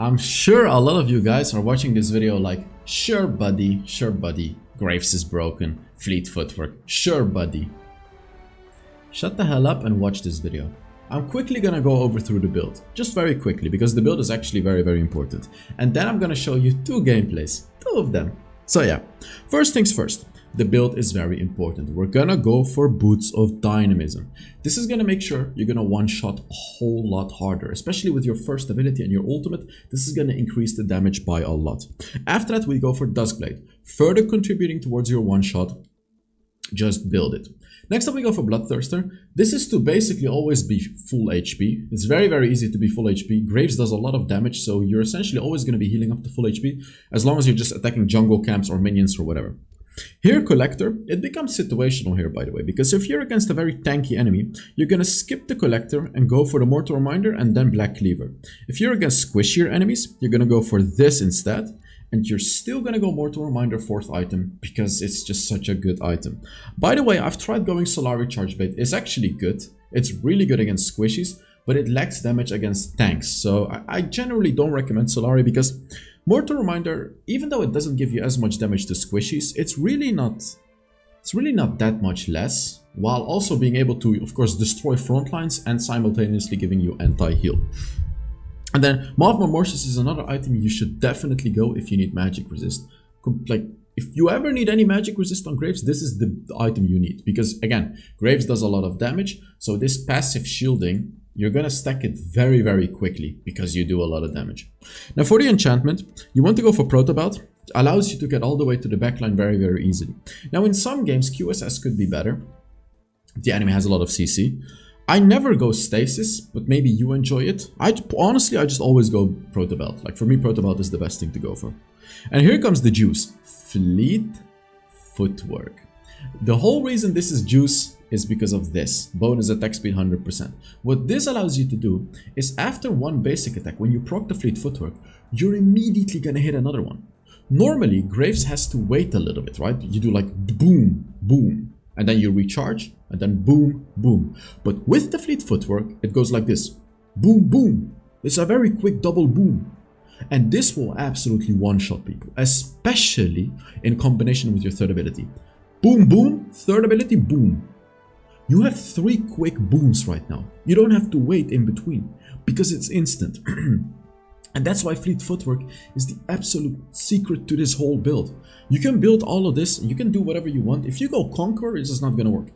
I'm sure a lot of you guys are watching this video like, sure buddy, Graves is broken, Fleet Footwork, sure buddy. Shut the hell up and watch this video. I'm quickly gonna go over through the build, just very quickly, because the build is actually very important. And then I'm gonna show you two gameplays, two of them. So yeah, first things first. The build is very important. We're gonna go for Boots of Dynamism. This is gonna make sure you're gonna one-shot a whole lot harder, especially with your first ability and your ultimate. This is gonna increase the damage by a lot. After that, we go for Duskblade, further contributing towards your one-shot. Just build it. Next up, we go for Bloodthirster. This is to basically always be full HP. It's very easy to be full HP. Graves does a lot of damage, so you're essentially always going to be healing up to full HP, as long as you're just attacking jungle camps or minions or whatever. Here, Collector, it becomes situational here, by the way, because if you're against a very tanky enemy, you're going to skip the Collector and go for the Mortal Reminder and then Black Cleaver. If you're against squishier enemies, you're going to go for this instead. And you're still gonna go Mortal Reminder 4th item because it's just such a good item. By the way, I've tried going Solari Charge Blade. It's actually good. It's really good against squishies, but it lacks damage against tanks. So I generally don't recommend Solari because Mortal Reminder, even though it doesn't give you as much damage to squishies, it's really not that much less, while also being able to, of course, destroy front lines and simultaneously giving you anti-heal. And then Maw of Morses is another item you should definitely go if you need magic resist. Like, if you ever need any magic resist on Graves, this is the item you need. Because again, Graves does a lot of damage, so this passive shielding, you're gonna stack it very quickly because you do a lot of damage. Now for the enchantment, you want to go for Protobelt. It allows you to get all the way to the backline very easily. Now in some games, QSS could be better. The enemy has a lot of CC. I never go Stasis, but maybe you enjoy it. Honestly, I just always go Protobelt. Like, for me, Protobelt is the best thing to go for. And here comes the juice. Fleet Footwork. The whole reason this is juice is because of this. Bonus attack speed 100%. What this allows you to do is after one basic attack, when you proc the Fleet Footwork, you're immediately gonna hit another one. Normally, Graves has to wait a little bit, right? You do like boom, boom. And then you recharge, and then boom, boom. But with the Fleet Footwork, it goes like this. Boom, boom. It's a very quick double boom. And this will absolutely one-shot people, especially in combination with your third ability. Boom, boom, third ability, boom. You have 3 quick booms right now. You don't have to wait in between, because it's instant. And that's why Fleet Footwork is the absolute secret to this whole build. You can build all of this, you can do whatever you want. If you go Conqueror, it's just not gonna work.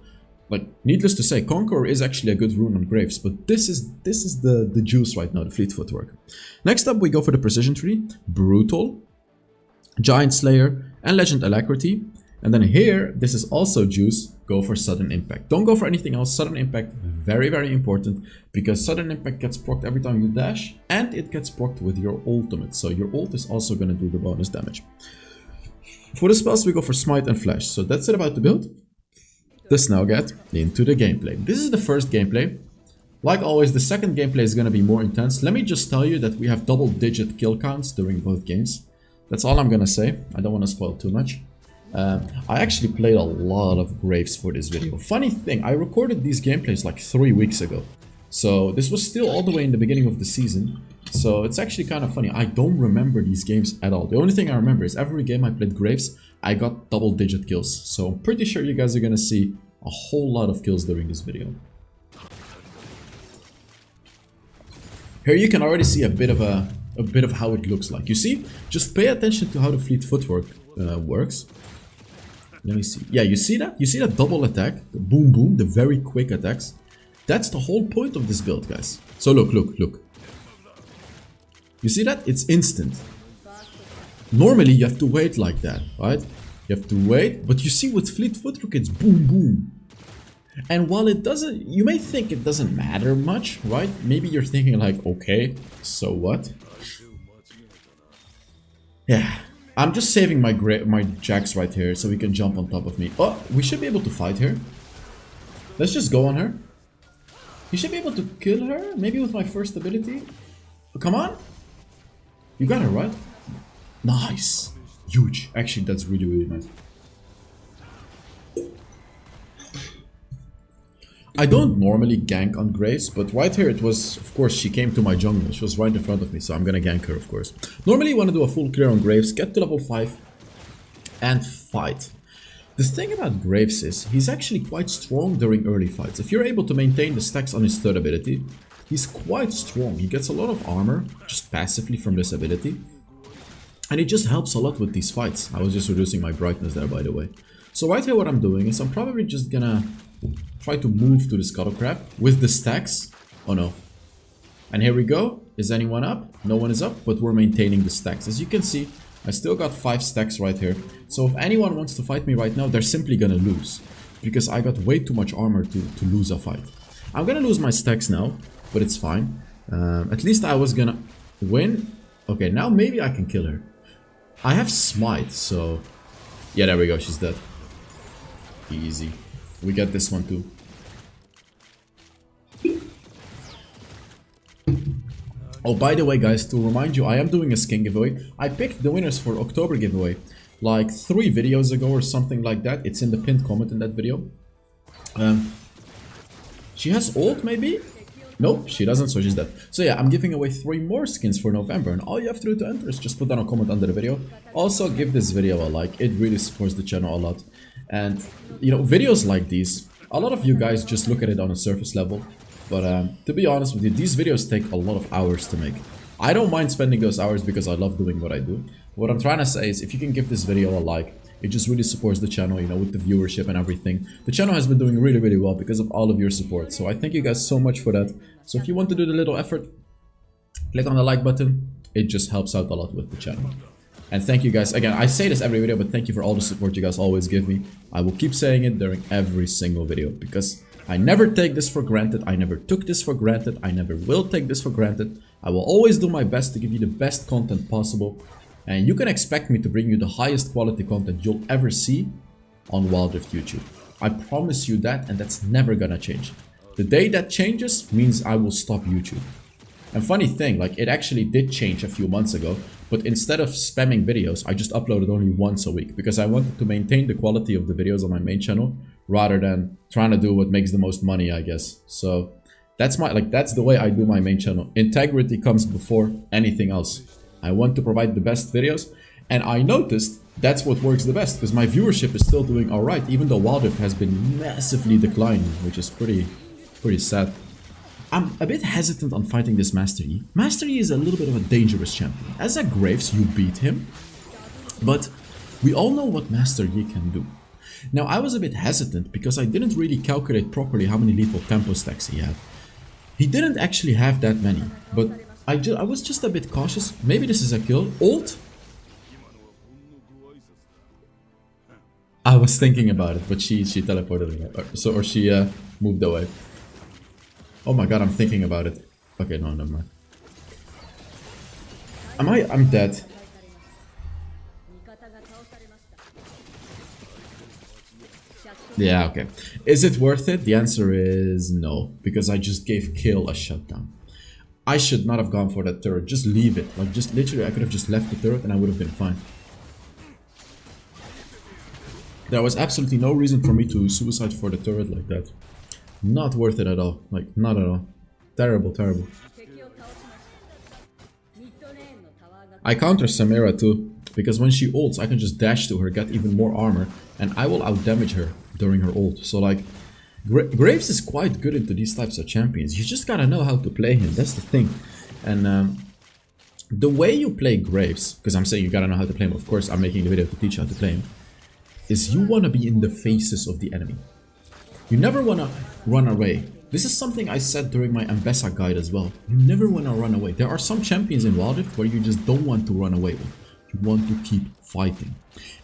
Like, needless to say, Conqueror is actually a good rune on Graves, but this is the juice right now, the Fleet Footwork. Next up, we go for the Precision Tree, Brutal, Giant Slayer, and Legend Alacrity. And then here, this is also juice, go for Sudden Impact. Don't go for anything else. Sudden Impact, very important, because Sudden Impact gets procced every time you dash, and it gets procced with your ultimate. So your ult is also going to do the bonus damage. For the spells, we go for Smite and Flash. So that's it about the build. Let's now get into the gameplay. This is the first gameplay. Like always, the second gameplay is going to be more intense. Let me just tell you that we have double-digit kill counts during both games. That's all I'm going to say. I don't want to spoil too much. I actually played a lot of Graves for this video. Funny thing, I recorded these gameplays like 3 weeks ago. So this was still all the way in the beginning of the season. So it's actually kind of funny. I don't remember these games at all. The only thing I remember is every game I played Graves, I got double-digit kills. So I'm pretty sure you guys are going to see a whole lot of kills during this video. Here you can already see a bit of how it looks like. You see? Just pay attention to how the Fleet Footwork works. Let me see. Yeah, you see that? You see that double attack? The boom boom, the very quick attacks. That's the whole point of this build, guys. So look. You see that? It's instant. Normally you have to wait like that, right? You have to wait, but you see with Fleet Footwork it's boom boom. And while it doesn't, you may think it doesn't matter much, right? Maybe you're thinking like, okay, so what? Yeah. I'm just saving my jacks right here so we can jump on top of me. Oh, we should be able to fight her. Let's just go on her. You should be able to kill her, maybe with my first ability. Oh, come on. You got her, right? Nice. Huge. Actually, that's really nice. I don't normally gank on Graves, but right here it was, of course, she came to my jungle. She was right in front of me, so I'm gonna gank her, of course. Normally you want to do a full clear on Graves, get to level 5, and fight. The thing about Graves is, he's actually quite strong during early fights. If you're able to maintain the stacks on his third ability, he's quite strong. He gets a lot of armor, just passively from this ability. And it just helps a lot with these fights. I was just reducing my brightness there, by the way. So right here what I'm doing is I'm probably just gonna try to move to the Scuttle Crab with the stacks. Oh no. And here we go. Is anyone up? No one is up, but we're maintaining the stacks. As you can see, I still got 5 stacks right here. So if anyone wants to fight me right now, they're simply gonna lose. Because I got way too much armor to lose a fight. I'm gonna lose my stacks now, but it's fine. At least I was gonna win. Okay, now maybe I can kill her. I have Smite, so... Yeah, there we go, she's dead. Easy. We get this one too. Oh, by the way, guys, to remind you, I am doing a skin giveaway. I picked the winners for October giveaway like 3 videos ago or something like that. It's in the pinned comment in that video. She has ult, maybe? Nope, she doesn't, so she's dead. So yeah, I'm giving away 3 more skins for November, and all you have to do to enter is just put down a comment under the video. Also, give this video a like. It really supports the channel a lot. And, you know, videos like these, a lot of you guys just look at it on a surface level. But to be honest with you, these videos take a lot of hours to make. I don't mind spending those hours because I love doing what I do. What I'm trying to say is, if you can give this video a like, it just really supports the channel, you know, with the viewership and everything. The channel has been doing really, really well because of all of your support. So I thank you guys so much for that. So if you want to do the little effort, click on the like button. It just helps out a lot with the channel. And thank you guys. Again, I say this every video, but thank you for all the support you guys always give me. I will keep saying it during every single video because I never take this for granted. I never took this for granted. I never will take this for granted. I will always do my best to give you the best content possible. And you can expect me to bring you the highest quality content you'll ever see on Wild Rift YouTube. I promise you that, and that's never gonna change. The day that changes means I will stop YouTube. And funny thing, like, it actually did change a few months ago, but instead of spamming videos, I just uploaded only once a week because I wanted to maintain the quality of the videos on my main channel rather than trying to do what makes the most money, I guess. So that's that's the way I do my main channel. Integrity comes before anything else. I want to provide the best videos, and I noticed that's what works the best because my viewership is still doing alright, even though Wild Rift has been massively declining, which is pretty sad. I'm a bit hesitant on fighting this Master Yi. Master Yi is a little bit of a dangerous champion. As a Graves, you beat him, but we all know what Master Yi can do. Now, I was a bit hesitant because I didn't really calculate properly how many lethal tempo stacks he had. He didn't actually have that many, but I was just a bit cautious. Maybe this is a kill. Ult? I was thinking about it, but she teleported away. Or she moved away. Oh my god, I'm thinking about it. Okay, no, never mind. I'm dead. Yeah, okay. Is it worth it? The answer is no, because I just gave kill a shutdown. I should not have gone for that turret. Just leave it. Like, just literally, I could have just left the turret and I would have been fine. There was absolutely no reason for me to suicide for the turret like that. Not worth it at all. Like, not at all. Terrible, terrible. I counter Samira too, because when she ults, I can just dash to her, get even more armor, and I will outdamage her during her ult. So like, Graves is quite good into these types of champions. You just gotta know how to play him, that's the thing. And the way you play Graves, because I'm saying you gotta know how to play him, of course I'm making the video to teach you how to play him, is you wanna be in the faces of the enemy. You never wanna run away. This is something I said during my Ambessa guide as well. You never wanna run away. There are some champions in Wild Rift where you just don't want to run away with. You want to keep fighting.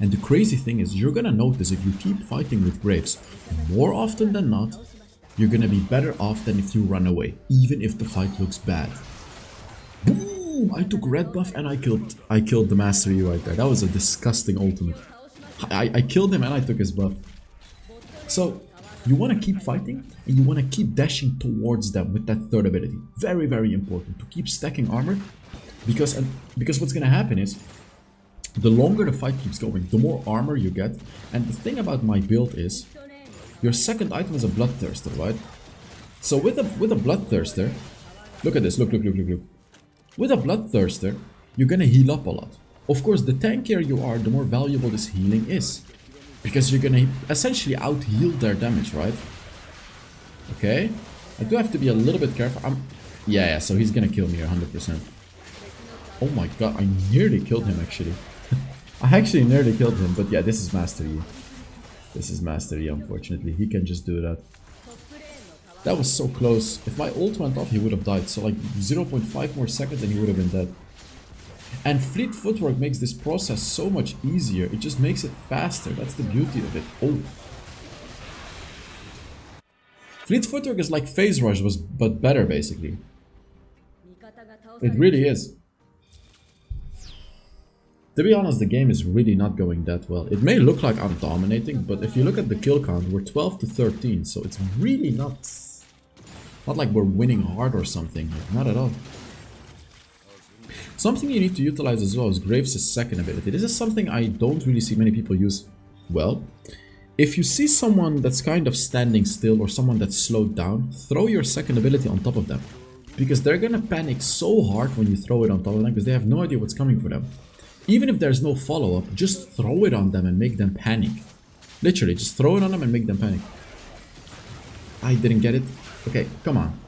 And the crazy thing is, you're gonna notice if you keep fighting with Graves, more often than not, you're gonna be better off than if you run away, even if the fight looks bad. Boom! I took red buff and I killed the Master Yi right there. That was a disgusting ultimate. I killed him and I took his buff. So, you want to keep fighting and you want to keep dashing towards them with that third ability. Very, very important to keep stacking armor, because what's going to happen is the longer the fight keeps going, the more armor you get. And the thing about my build is your second item is a Bloodthirster, right? So with a Bloodthirster, look at this, look. With a Bloodthirster, you're gonna heal up a lot. Of course, the tankier you are, the more valuable this healing is. Because you're gonna essentially out-heal their damage, right? Okay. I do have to be a little bit careful. Yeah, so he's gonna kill me 100%. Oh my god, I nearly killed him actually. I actually nearly killed him, but yeah, this is Master Yi. This is Master Yi, unfortunately. He can just do that. That was so close. If my ult went off, he would have died. So like 0.5 more seconds and he would have been dead. And Fleet Footwork makes this process so much easier. It just makes it faster. That's the beauty of it. Oh. Fleet Footwork is like Phase Rush, but better basically. It really is. To be honest, the game is really not going that well. It may look like I'm dominating, but if you look at the kill count, we're 12 to 13, so it's really not like we're winning hard or something. Not at all. Something you need to utilize as well is Graves' second ability. This is something I don't really see many people use well. If you see someone that's kind of standing still or someone that's slowed down, throw your second ability on top of them. Because they're gonna panic so hard when you throw it on top of them because they have no idea what's coming for them. Even if there's no follow-up, just throw it on them and make them panic. Literally, just throw it on them and make them panic. I didn't get it. Okay, come on.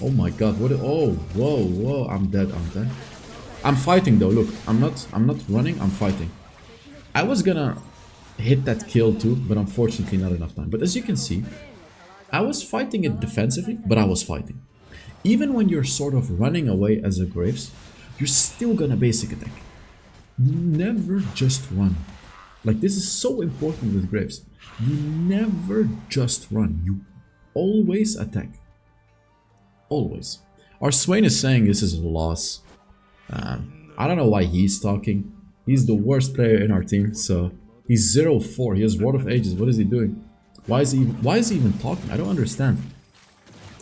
Oh my god, what? Oh, whoa, I'm dead, I'm fighting though, look. I'm not running, I'm fighting. I was gonna hit that kill too, but unfortunately not enough time. But as you can see, I was fighting it defensively, but I was fighting. Even when you're sort of running away as a Graves, you're still gonna basic attack. You never just run. Like, this is so important with Graves. You never just run. You always attack. Always. Our Swain is saying this is a loss. I don't know why he's talking. He's the worst player in our team, so he's 0-4. He has Word of Ages. What is he doing? Why is he even talking? I don't understand.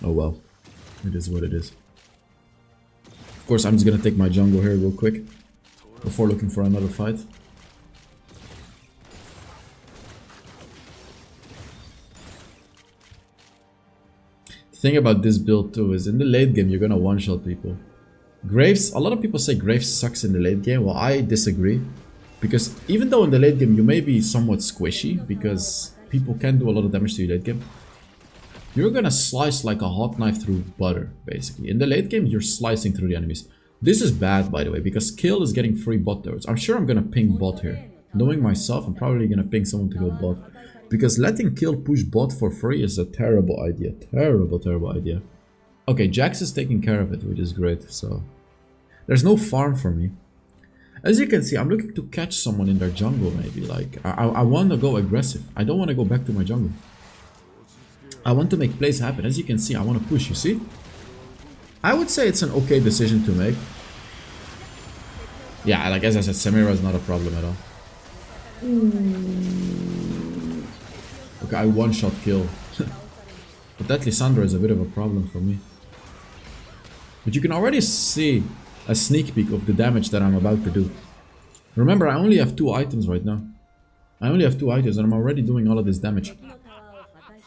Oh well. It is what it is. Of course, I'm just gonna take my jungle here real quick before looking for another fight. The thing about this build too is in the late game you're gonna one-shot people. Graves, a lot of people say Graves sucks in the late game. Well, I disagree. Because even though in the late game you may be somewhat squishy, because people can do a lot of damage to you late game, you're gonna slice like a hot knife through butter, basically. In the late game, you're slicing through the enemies. This is bad, by the way, because Kill is getting free bot turrets. I'm sure I'm gonna ping bot here. Knowing myself, I'm probably gonna ping someone to go bot. Because letting Kill push bot for free is a terrible idea. Terrible idea. Okay, Jax is taking care of it, which is great, so... There's no farm for me. As you can see, I'm looking to catch someone in their jungle, maybe. Like, I want to go aggressive. I don't want to go back to my jungle. I want to make plays happen. As you can see, I want to push, you see? I would say it's an okay decision to make. Yeah, like as I said, Samira is not a problem at all. Okay, I one-shot kill. But that Lissandra is a bit of a problem for me. But you can already see a sneak peek of the damage that I'm about to do. Remember, I only have 2 items right now. I only have 2 items and I'm already doing all of this damage.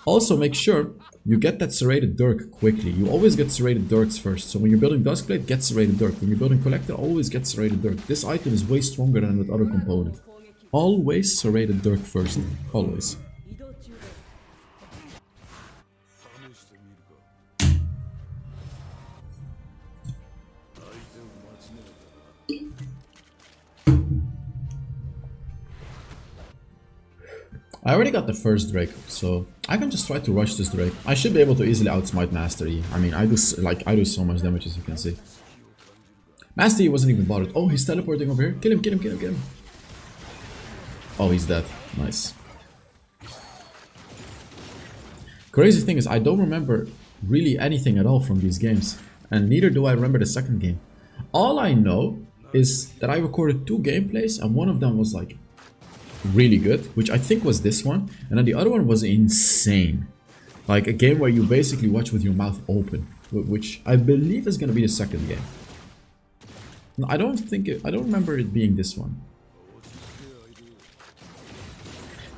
Also, make sure you get that serrated dirk quickly. You always get serrated dirks first. So when you're building Duskblade, get serrated dirk. When you're building Collector, always get serrated dirk. This item is way stronger than with other component. Always serrated dirk first. Always. I already got the first Drake, so I can just try to rush this Drake. I should be able to easily outsmite Master Yi. I mean, I do so much damage, as you can see. Master Yi wasn't even bothered. Oh, he's teleporting over here. Kill him, kill him, kill him, kill him. Oh, he's dead. Nice. Crazy thing is, I don't remember really anything at all from these games. And neither do I remember the second game. All I know is that I recorded 2 gameplays, and one of them was like really good, which I think was this one, and then the other one was insane, like a game where you basically watch with your mouth open, which I believe is gonna be the second game. No, I don't remember it being this one.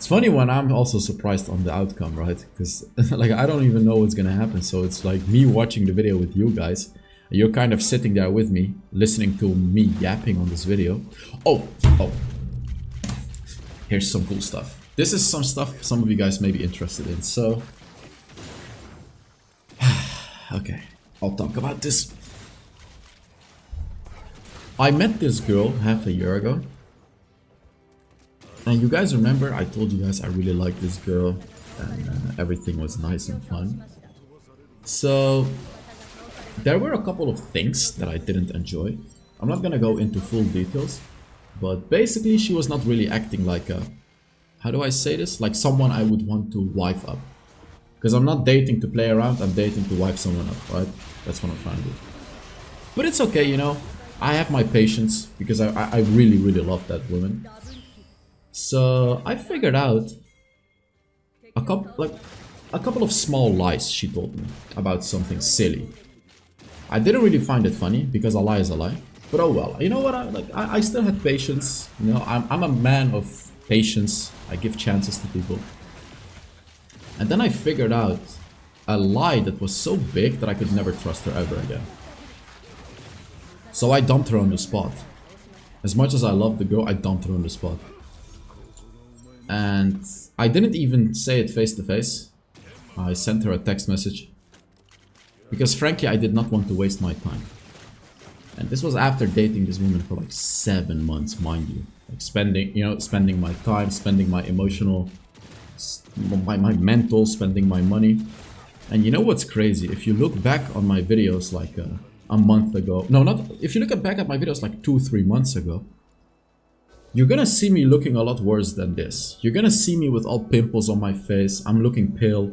It's funny when I'm also surprised on the outcome, right? Because like I don't even know what's gonna happen. So it's like me watching the video with you guys. You're kind of sitting there with me, listening to me yapping on this video. Oh. Here's some cool stuff. This is some stuff some of you guys may be interested in. So, okay, I'll talk about this. I met this girl half a year ago. And you guys remember I told you guys I really liked this girl and everything was nice and fun. So there were a couple of things that I didn't enjoy. I'm not gonna go into full details, but basically she was not really acting like a, how do I say this? Like someone I would want to wife up. Because I'm not dating to play around, I'm dating to wife someone up, right? That's what I'm trying to do. But it's okay, you know. I have my patience because I really, really love that woman. So I figured out a couple of small lies she told me about something silly. I didn't really find it funny because a lie is a lie. But oh well, you know what? I still had patience. You know, I'm a man of patience. I give chances to people. And then I figured out a lie that was so big that I could never trust her ever again. So I dumped her on the spot. As much as I love the girl, I dumped her on the spot. And I didn't even say it face to face. I sent her a text message. Because frankly, I did not want to waste my time. And this was after dating this woman for like 7 months, mind you. Like spending my time, spending my emotional, my mental, spending my money. And you know what's crazy? If you look back on my videos like a month ago. No, not, if you look back at my videos like 2-3 months ago. You're gonna see me looking a lot worse than this. You're gonna see me with all pimples on my face. I'm looking pale,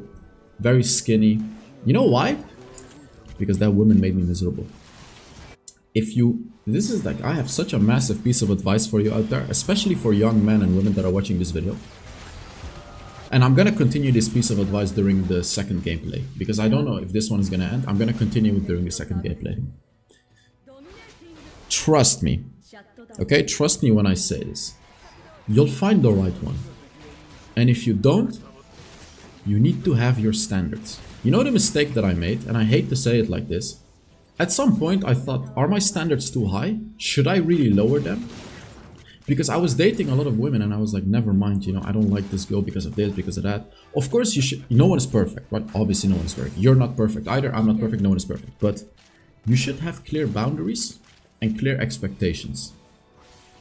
very skinny. You know why? Because that woman made me miserable. This is like, I have such a massive piece of advice for you out there, especially for young men and women that are watching this video. And I'm gonna continue this piece of advice during the second gameplay, because I don't know if this one is gonna end. I'm gonna continue it during the second gameplay. Trust me. Okay, trust me when I say this. You'll find the right one. And if you don't, you need to have your standards. You know the mistake that I made, and I hate to say it like this. At some point I thought, are my standards too high? Should I really lower them? Because I was dating a lot of women and I was like, never mind, you know, I don't like this girl because of this, because of that. Of course you should, no one is perfect, right? Obviously no one is perfect. You're not perfect either, I'm not perfect, no one is perfect. But you should have clear boundaries and clear expectations.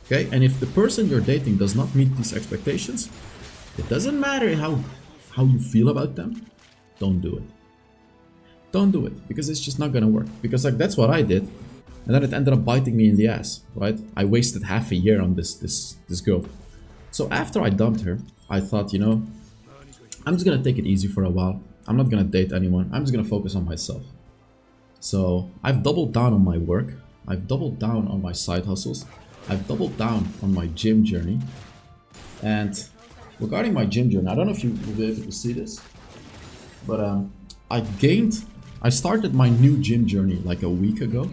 Okay, and if the person you're dating does not meet these expectations, it doesn't matter how you feel about them, don't do it. Don't do it, because it's just not gonna work. Because like that's what I did, and then it ended up biting me in the ass, right? I wasted half a year on this girl. So after I dumped her, I thought, you know, I'm just gonna take it easy for a while. I'm not gonna date anyone. I'm just gonna focus on myself. So I've doubled down on my work. I've doubled down on my side hustles. I've doubled down on my gym journey. And regarding my gym journey, I don't know if you will be able to see this, but I started my new gym journey like a week ago,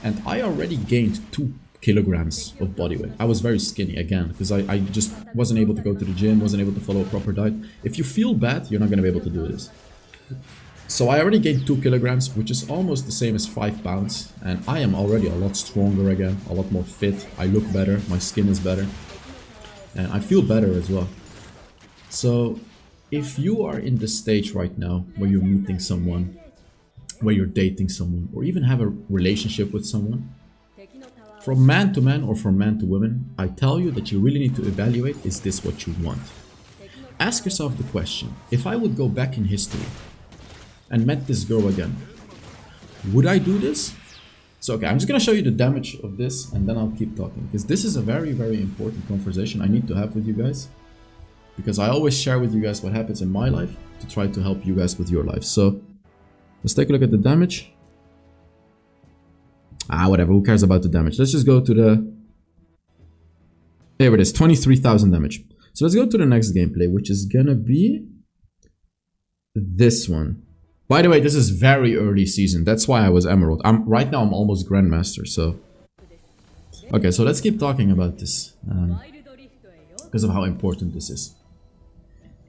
and I already gained 2 kilograms of body weight. I was very skinny again, because I just wasn't able to go to the gym, wasn't able to follow a proper diet. If you feel bad, you're not gonna be able to do this. So I already gained 2 kilograms, which is almost the same as 5 pounds. And I am already a lot stronger again, a lot more fit. I look better, my skin is better. And I feel better as well. So if you are in the stage right now where you're meeting someone, where you're dating someone, or even have a relationship with someone, from man to man or from man to woman, I tell you that you really need to evaluate, is this what you want? Ask yourself the question, if I would go back in history and met this girl again, would I do this? So okay, I'm just gonna show you the damage of this and then I'll keep talking, because this is a very, very important conversation I need to have with you guys, because I always share with you guys what happens in my life to try to help you guys with your life. So let's take a look at the damage. Whatever, who cares about the damage? Let's just go to the... Here it is, 23,000 damage. So let's go to the next gameplay, which is gonna be this one. By the way, this is very early season. That's why I was Emerald. Right now I'm almost Grandmaster, so... Okay, so let's keep talking about this. Because of how important this is.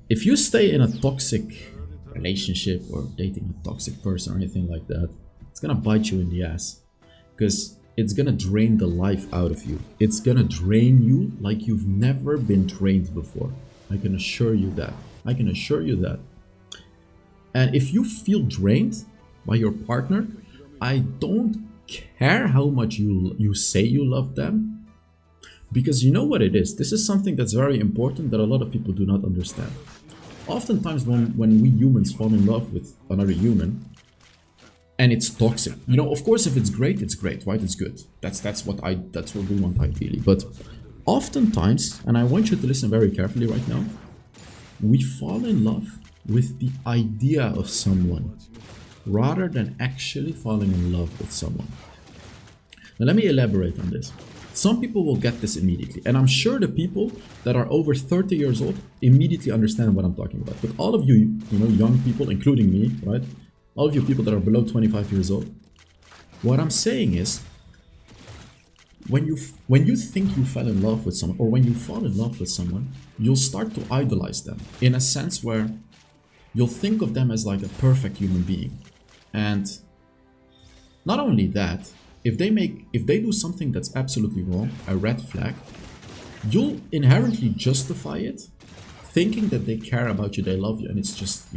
If you stay in a toxic relationship or dating a toxic person or anything like that, it's gonna bite you in the ass, because it's gonna drain the life out of you. It's gonna drain you like you've never been drained before. I can assure you that. I can assure you that. And if you feel drained by your partner, I don't care how much you say you love them, because you know what it is. This is something that's very important that a lot of people do not understand. Oftentimes when we humans fall in love with another human and it's toxic, you know, of course if it's great, right? It's good. That's what we want ideally. But oftentimes, and I want you to listen very carefully right now, we fall in love with the idea of someone rather than actually falling in love with someone. Now let me elaborate on this. Some people will get this immediately, and I'm sure the people that are over 30 years old immediately understand what I'm talking about. But all of you, young people, including me, right? All of you people that are below 25 years old, what I'm saying is, when you think you fell in love with someone, or when you fall in love with someone, you'll start to idolize them in a sense where you'll think of them as like a perfect human being. And not only that, if they do something that's absolutely wrong, a red flag, you'll inherently justify it, thinking that they care about you, they love you, and it's just,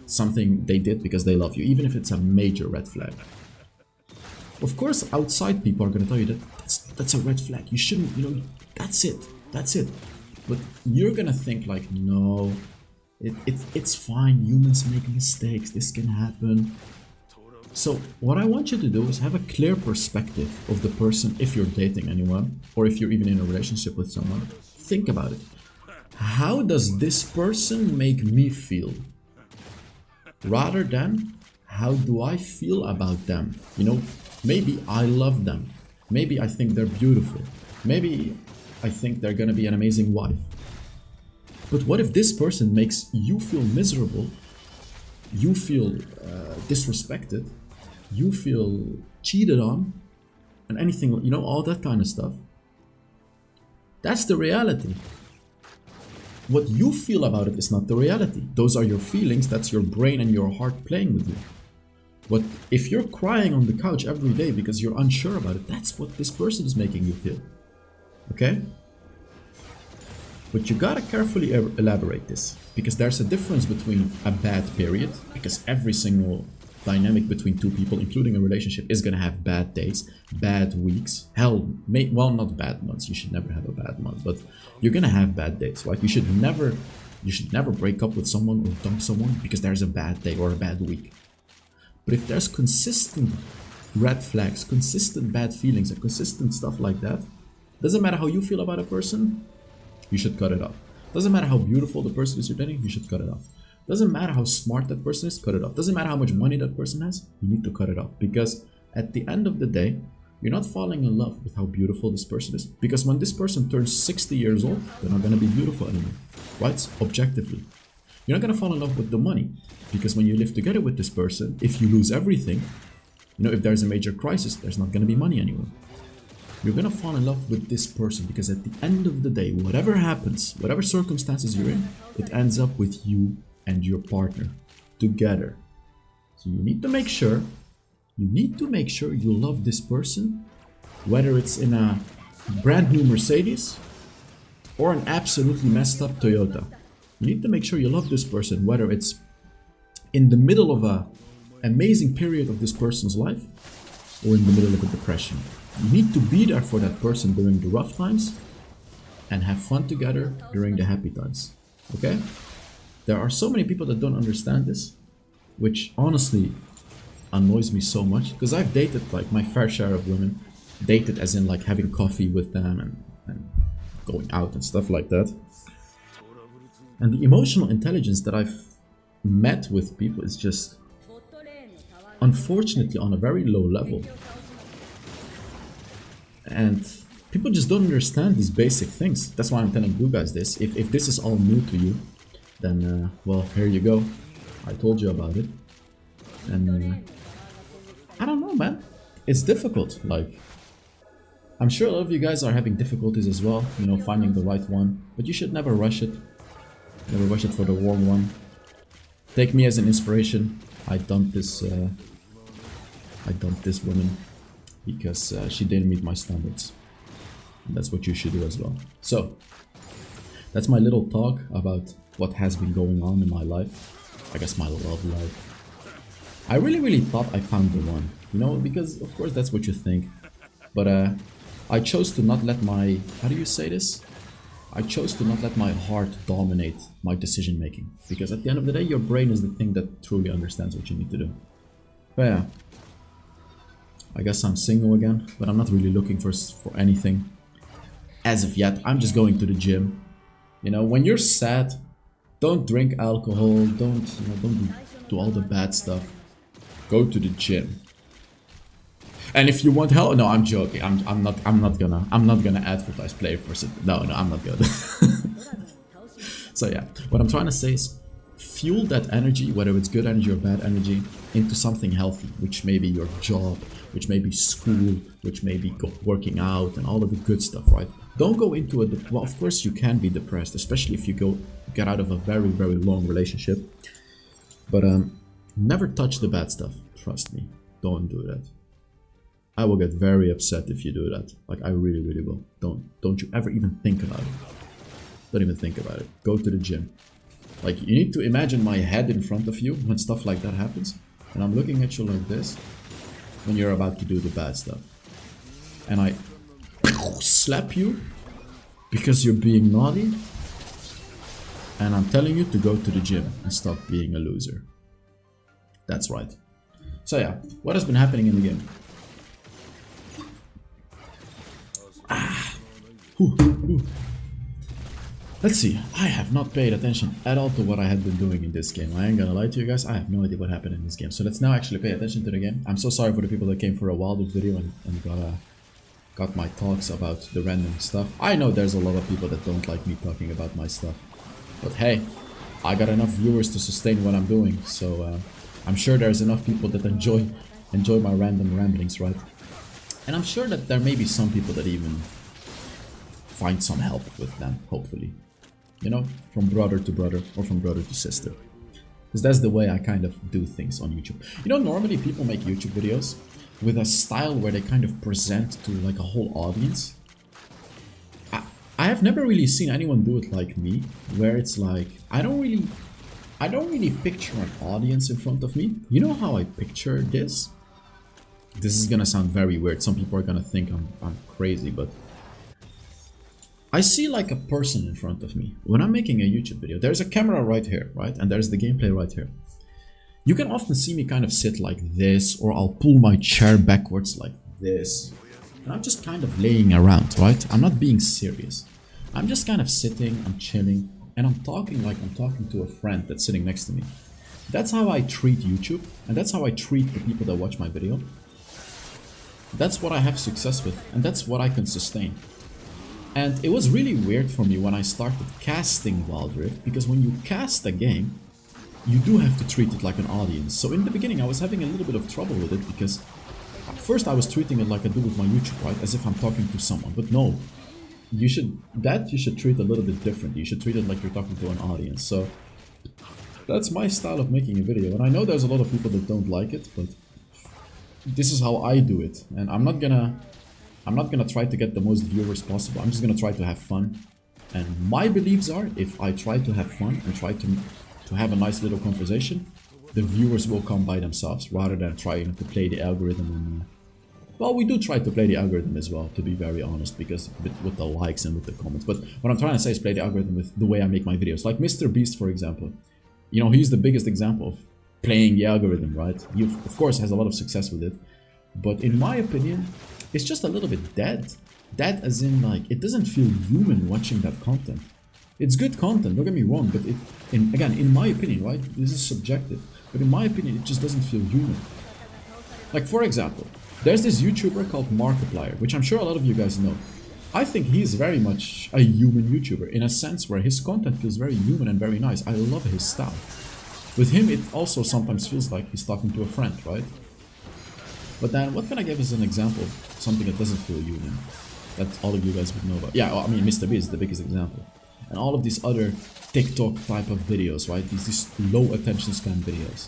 something they did because they love you, even if it's a major red flag. Of course, outside people are going to tell you that that's a red flag. You shouldn't, that's it. But you're going to think like, no, it's fine. Humans make mistakes. This can happen. So what I want you to do is have a clear perspective of the person if you're dating anyone, or if you're even in a relationship with someone. Think about it. How does this person make me feel? Rather than, how do I feel about them? Maybe I love them. Maybe I think they're beautiful. Maybe I think they're gonna be an amazing wife. But what if this person makes you feel miserable? You feel disrespected. You feel cheated on, and anything, all that kind of stuff. That's the reality. What you feel about it is not the reality. Those are your feelings. That's your brain and your heart playing with you. But if you're crying on the couch every day because you're unsure about it, that's what this person is making you feel. Okay? But you gotta carefully elaborate this, because there's a difference between a bad period, because every single dynamic between two people, including a relationship, is gonna have bad days, bad weeks, well, not bad months. You should never have a bad month, but you're gonna have bad days, right? You should never break up with someone or dump someone because there's a bad day or a bad week. But if there's consistent red flags, consistent bad feelings, and consistent stuff like that, doesn't matter how you feel about a person, you should cut it off. Doesn't matter how beautiful the person is you're dating, you should cut it off. Doesn't matter how smart that person is, cut it off. Doesn't matter how much money that person has, you need to cut it off. Because at the end of the day, you're not falling in love with how beautiful this person is. Because when this person turns 60 years old, they're not going to be beautiful anymore. Right? Objectively. You're not going to fall in love with the money. Because when you live together with this person, if you lose everything, if there's a major crisis, there's not going to be money anymore. You're going to fall in love with this person, because at the end of the day, whatever happens, whatever circumstances you're in, it ends up with you and your partner together. So you need to make sure you love this person, whether it's in a brand new Mercedes or an absolutely messed up Toyota. You need to make sure you love this person, whether it's in the middle of an amazing period of this person's life or in the middle of a depression. You need to be there for that person during the rough times and have fun together during the happy times. Okay? There are so many people that don't understand this, which honestly annoys me so much, because I've dated like my fair share of women. Dated as in like having coffee with them and going out and stuff like that. And the emotional intelligence that I've met with people is just, unfortunately, on a very low level. And people just don't understand these basic things. That's why I'm telling you guys this. If this is all new to you, then, well, here you go. I told you about it. And I don't know, man. It's difficult. Like, I'm sure a lot of you guys are having difficulties as well, finding the right one. But you should never rush it. Never watch it for the warm one. Take me as an inspiration. I dumped this woman because she didn't meet my standards. And that's what you should do as well. So, that's my little talk about what has been going on in my life. I guess my love life. I really thought I found the one, you know, because of course that's what you think. But I chose to not let my, how do you say this? I chose to not let my heart dominate my decision making. Because at the end of the day, your brain is the thing that truly understands what you need to do. But yeah, I guess I'm single again, but I'm not really looking for anything. As of yet, I'm just going to the gym. You know, when you're sad, don't drink alcohol, don't do all the bad stuff. Go to the gym. And if you want help, no, I'm joking. I'm not gonna advertise play for it. No, I'm not gonna. So yeah, what I'm trying to say is fuel that energy, whether it's good energy or bad energy, into something healthy, which may be your job, which may be school, which may be working out and all of the good stuff, right? Don't go into a, well, of course you can be depressed, especially if you get out of a very long relationship. But never touch the bad stuff. Trust me, don't do that. I will get very upset if you do that. Like, I really will. Don't you ever even think about it. Don't even think about it. Go to the gym. Like, you need to imagine my head in front of you when stuff like that happens. And I'm looking at you like this when you're about to do the bad stuff. And I slap you because you're being naughty. And I'm telling you to go to the gym and stop being a loser. That's right. So yeah, what has been happening in the game? Let's see, I have not paid attention at all to what I had been doing in this game. I ain't gonna lie to you guys, I have no idea what happened in this game. So let's now actually pay attention to the game. I'm so sorry for the people that came for a Wilder video and got my talks about the random stuff. I know there's a lot of people that don't like me talking about my stuff. But hey, I got enough viewers to sustain what I'm doing, so I'm sure there's enough people that enjoy my random ramblings, right? And I'm sure that there may be some people that even find some help with them, hopefully. You know, from brother to brother or from brother to sister. Because that's the way I kind of do things on YouTube. You know, normally people make YouTube videos with a style where they kind of present to like a whole audience. I have never really seen anyone do it like me, where it's like, I don't really picture an audience in front of me. You know how I picture this? This is gonna sound very weird. Some people are gonna think I'm crazy, but I see like a person in front of me. When I'm making a YouTube video, there's a camera right here, right? And there's the gameplay right here. You can often see me kind of sit like this, or I'll pull my chair backwards like this. And I'm just kind of laying around, right? I'm not being serious. I'm just kind of sitting, I'm chilling, and I'm talking like I'm talking to a friend that's sitting next to me. That's how I treat YouTube, and that's how I treat the people that watch my video. That's what I have success with, and that's what I can sustain. And it was really weird for me when I started casting Wild Rift, because when you cast a game, you do have to treat it like an audience. So in the beginning I was having a little bit of trouble with it, because at first I was treating it like I do with my YouTube, right? As if I'm talking to someone. But no, you should treat a little bit differently. You should treat it like you're talking to an audience. So that's my style of making a video. And I know there's a lot of people that don't like it, but this is how I do it. And I'm not gonna try to get the most viewers possible. I'm just gonna try to have fun. And my beliefs are, if I try to have fun and try to have a nice little conversation, the viewers will come by themselves, rather than trying to play the algorithm. And, well, we do try to play the algorithm as well, to be very honest, because with the likes and with the comments. But what I'm trying to say is play the algorithm with the way I make my videos. Like Mr. Beast, for example. You know, he's the biggest example of playing the algorithm, right? He, of course, has a lot of success with it. But in my opinion, it's just a little bit dead. Dead as in, like, it doesn't feel human watching that content. It's good content, don't get me wrong, but again, in my opinion, right, this is subjective, but in my opinion, it just doesn't feel human. Like, for example, there's this YouTuber called Markiplier, which I'm sure a lot of you guys know. I think he's very much a human YouTuber, in a sense where his content feels very human and very nice. I love his style. With him, it also sometimes feels like he's talking to a friend, right? But then, what can I give as an example of something that doesn't feel human? That all of you guys would know about. Yeah, I mean, Mr. Beast is the biggest example. and all of these other TikTok type of videos, right? These low attention span videos.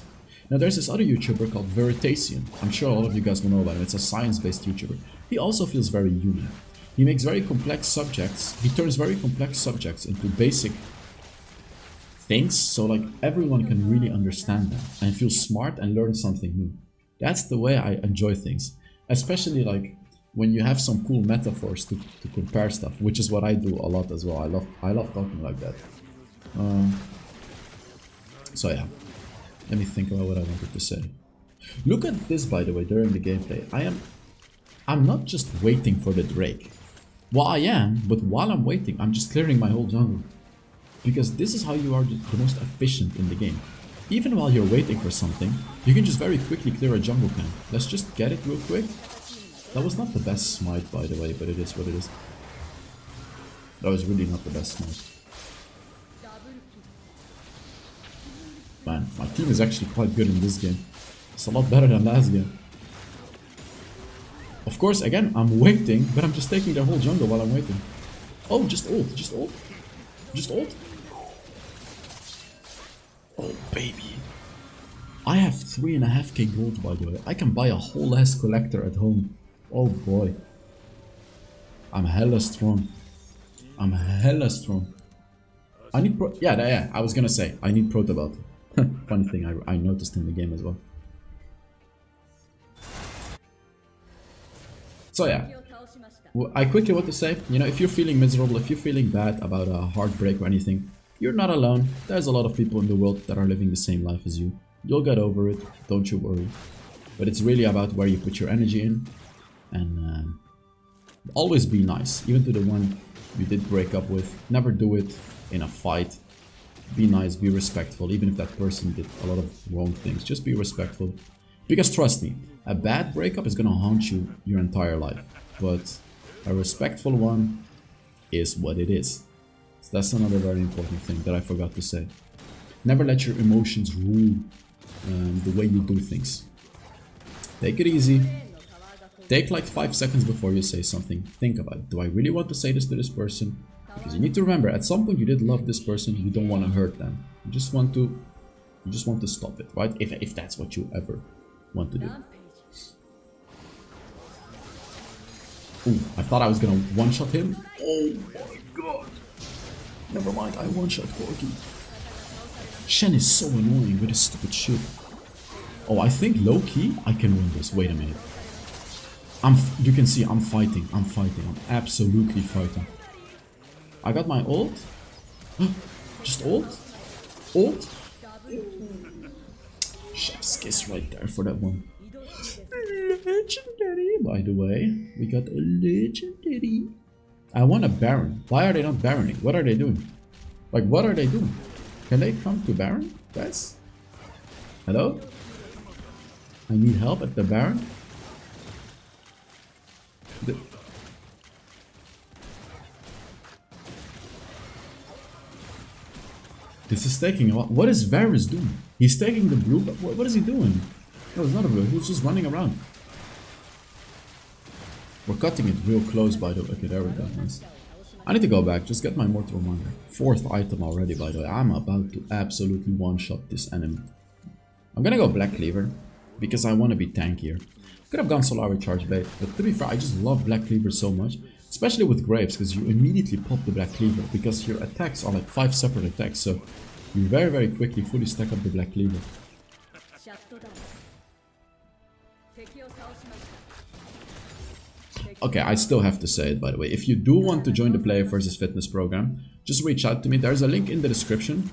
Now there's this other YouTuber called Veritasian. I'm sure a lot of you guys will know about him. It's a science-based YouTuber. He also feels very human. He makes very complex subjects. He turns very complex subjects into basic things, so like everyone can really understand them and feel smart and learn something new. That's the way I enjoy things, especially like when you have some cool metaphors to compare stuff, which is what I do a lot as well. I love talking like that. So yeah, let me think about what I wanted to say. Look at this, by the way, during the gameplay. I'm not just waiting for the Drake. Well, I am, but while I'm waiting, I'm just clearing my whole jungle. Because this is how you are the most efficient in the game. Even while you're waiting for something, you can just very quickly clear a jungle camp. Let's just get it real quick. That was not the best smite, by the way, but it is what it is. That was really not the best smite. Man, my team is actually quite good in this game. It's a lot better than last game. Of course, again, I'm waiting, but I'm just taking their whole jungle while I'm waiting. Oh, just ult, just ult. Just ult. Oh, baby. I have 3.5k gold, by the way. I can buy a whole ass collector at home. Oh boy. I'm hella strong. I'm hella strong. I need pro- yeah, I was gonna say, I need Protobelt. Funny thing, I noticed in the game as well. So yeah, I quickly want to say, you know, if you're feeling miserable, if you're feeling bad about a heartbreak or anything, you're not alone. There's a lot of people in the world that are living the same life as you. You'll get over it, don't you worry. But it's really about where you put your energy in. And always be nice, even to the one you did break up with. Never do it in a fight. Be nice, be respectful, even if that person did a lot of wrong things. Just be respectful. Because trust me, a bad breakup is gonna haunt you your entire life. But a respectful one is what it is. So that's another very important thing that I forgot to say. Never let your emotions rule the way you do things. Take it easy. Take like 5 seconds before you say something. Think about it. Do I really want to say this to this person? Because you need to remember, at some point you did love this person. You don't want to hurt them. You just want to stop it, right? If that's what you ever want to do. Ooh, I thought I was gonna one-shot him. Oh my god. Never mind, I one-shot Corky. Shen is so annoying with his stupid shit. Oh, I think low-key I can win this. Wait a minute. You can see I'm fighting. I'm absolutely fighting. I got my ult. Just ult. Ult. Chef's kiss right there for that one. Legendary, by the way. We got a legendary. I want a Baron. Why are they not Baroning? What are they doing? Like, what are they doing? Can they come to Baron, guys? Hello? I need help at the Baron. This is taking a while. What is Varus doing? He's taking the blue, but what is he doing? No, it's not a blue. He's just running around. We're cutting it real close, by the way. Okay, there we go. Nice. I need to go back. Just get my Mortal Reminder. 4th item already, by the way. I'm about to absolutely one-shot this enemy. I'm gonna go Black Cleaver because I want to be tankier. Could have gone Solar Recharge bait, but to be fair, I just love Black Cleaver so much. Especially with Graves, because you immediately pop the Black Cleaver, because your attacks are like 5 separate attacks, so you very, very quickly fully stack up the Black Cleaver. Okay, I still have to say it, by the way. If you do want to join the Player versus Fitness program, just reach out to me. There's a link in the description.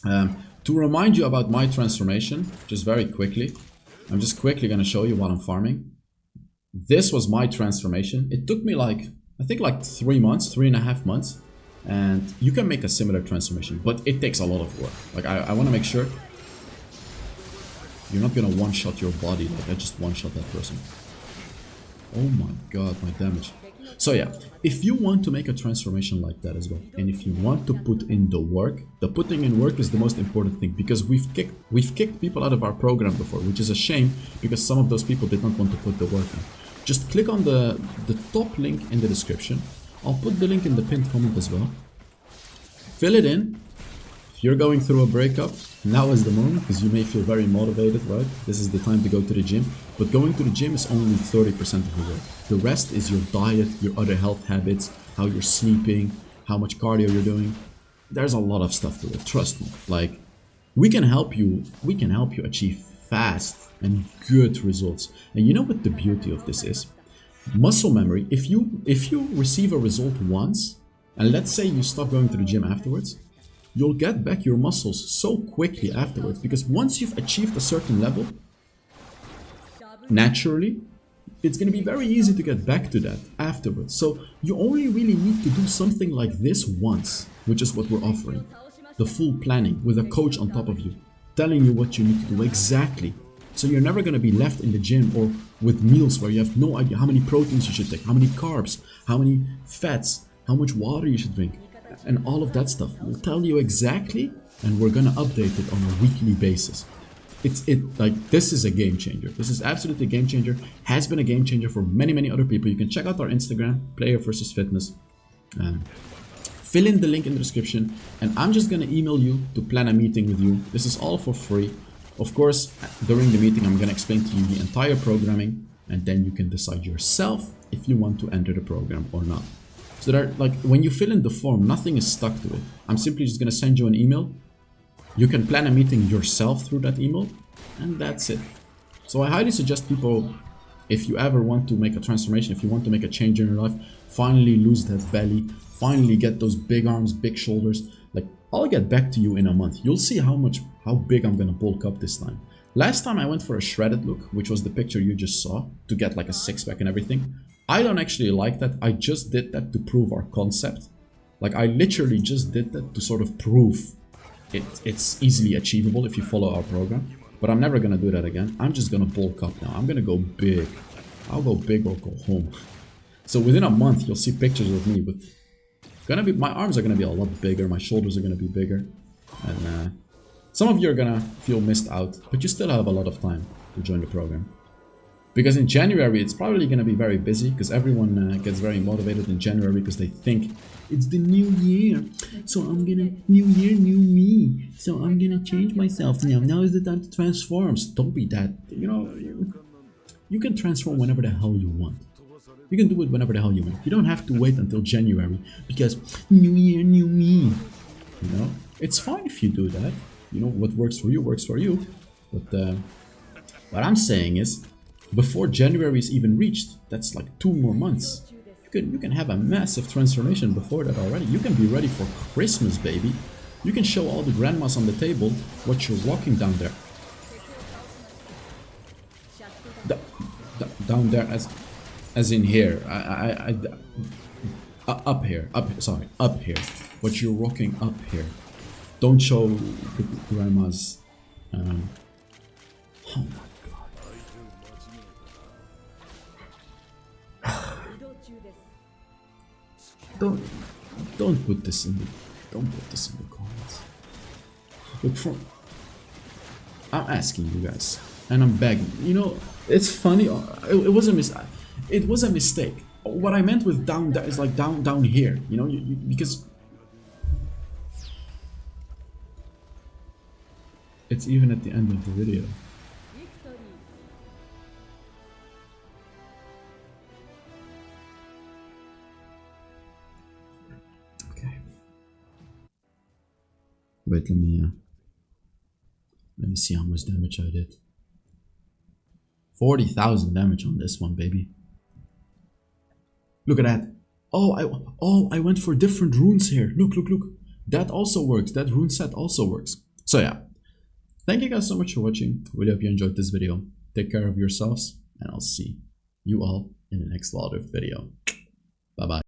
To remind you about my transformation, just very quickly, I'm just quickly going to show you while I'm farming. This was my transformation. It took me like, I think like 3 months, 3.5 months. And you can make a similar transformation, but it takes a lot of work. Like, I want to make sure you're not going to one-shot your body. Like, I just one-shot that person. Oh my god, my damage. So yeah, if you want to make a transformation like that as well, and if you want to put in the work, the putting in work is the most important thing, because we've kicked people out of our program before, which is a shame, because some of those people did not want to put the work in. Just click on the top link in the description. I'll put the link in the pinned comment as well. fill it in. If you're going through a breakup, now is the moment, because you may feel very motivated, right? This is the time to go to the gym. But going to the gym is only 30% of the work. The rest is your diet, your other health habits, how you're sleeping, how much cardio you're doing. There's a lot of stuff to it, trust me. Like, we can help you achieve fast and good results. And you know what the beauty of this is? Muscle memory. If you receive a result once, and let's say you stop going to the gym afterwards, you'll get back your muscles so quickly afterwards, because once you've achieved a certain level, naturally, it's going to be very easy to get back to that afterwards. So you only really need to do something like this once, which is what we're offering. The full planning with a coach on top of you, telling you what you need to do exactly. So you're never going to be left in the gym or with meals where you have no idea how many proteins you should take, how many carbs, how many fats, how much water you should drink, and all of that stuff. We'll tell you exactly, and we're going to update it on a weekly basis. This is a game changer. This is absolutely a game changer. Has been a game changer for many other people. You can check out our Instagram, Player versus Fitness. Fill in the link in the description, and I'm just gonna email you to plan a meeting with you. This is all for free. Of course, during the meeting, I'm gonna explain to you the entire programming, and then you can decide yourself if you want to enter the program or not. So that, like, when you fill in the form, nothing is stuck to it. I'm simply just gonna send you an email. You can plan a meeting yourself through that email, and that's it. So I highly suggest people, if you ever want to make a transformation, if you want to make a change in your life, finally lose that belly, finally get those big arms, big shoulders, like, I'll get back to you in a month. You'll see how big I'm gonna bulk up this time. Last time I went for a shredded look, which was the picture you just saw, to get like a six-pack and everything. I don't actually like that. I just did that to prove our concept. Like, I literally just did that to sort of prove it's easily achievable if you follow our program. But I'm never gonna do that again. I'm just gonna bulk up now. I'm gonna go big. I'll go big or go home. So within a month, you'll see pictures of me with my arms are gonna be a lot bigger, my shoulders are gonna be bigger, and some of you are gonna feel missed out, but you still have a lot of time to join the program. Because in January, it's probably gonna be very busy, because everyone gets very motivated in January because they think it's the new year, so I'm gonna, new year, new me, so I'm gonna change myself now. Now is the time to transform. So don't be that, you know, you can transform whenever the hell you want. You can do it whenever the hell you want. You don't have to wait until January because new year, new me. You know, it's fine if you do that. You know, what works for you works for you. But what I'm saying is, before January is even reached, that's like 2 more months. You can have a massive transformation before that already. You can be ready for Christmas, baby. You can show all the grandmas on the table what you're walking down there. Down there as in here. Up here. Sorry, up here. What you're walking up here. Don't show the grandmas. Oh my god. Don't put this in the comments. Look, I'm asking you guys, and I'm begging. You know, it's funny. It was a mistake. What I meant with down there is like down here. You know, because it's even at the end of the video. Wait, let me see how much damage I did. 40,000 damage on this one, baby. Look at that. Oh, I went for different runes here. Look. That also works. That rune set also works. So yeah. Thank you guys so much for watching. Really hope you enjoyed this video. Take care of yourselves, and I'll see you all in the next Law video. Bye-bye.